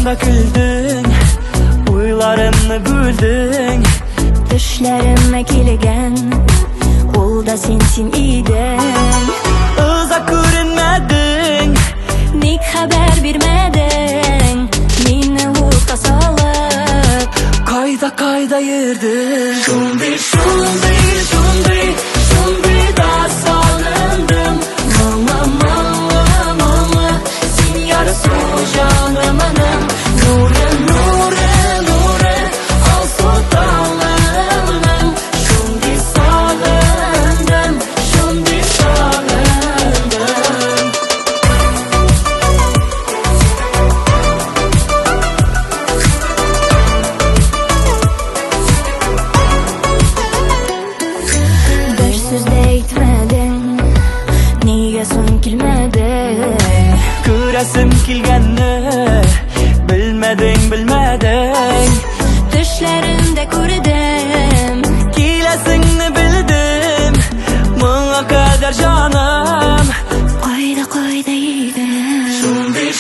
Rüyamda güldün, uylarımni güldün. Düşlerime kilgen, ol da sensin iden. Uzak görünmedin, Nik haber bermedin, meni o'tga solib. Kayda yerdin. Şunday da salındım. Mama, sen yarısı canımınım. Nure, al sultanımım. Şunday salındım. Bir söz de aytmading, nega so'ng kulmading? Göresim kilganni bilmedin. Düşlerimde ko'rdim, Kelasingni bildim, manga kadar canım. Qo'yda yedim. Şunday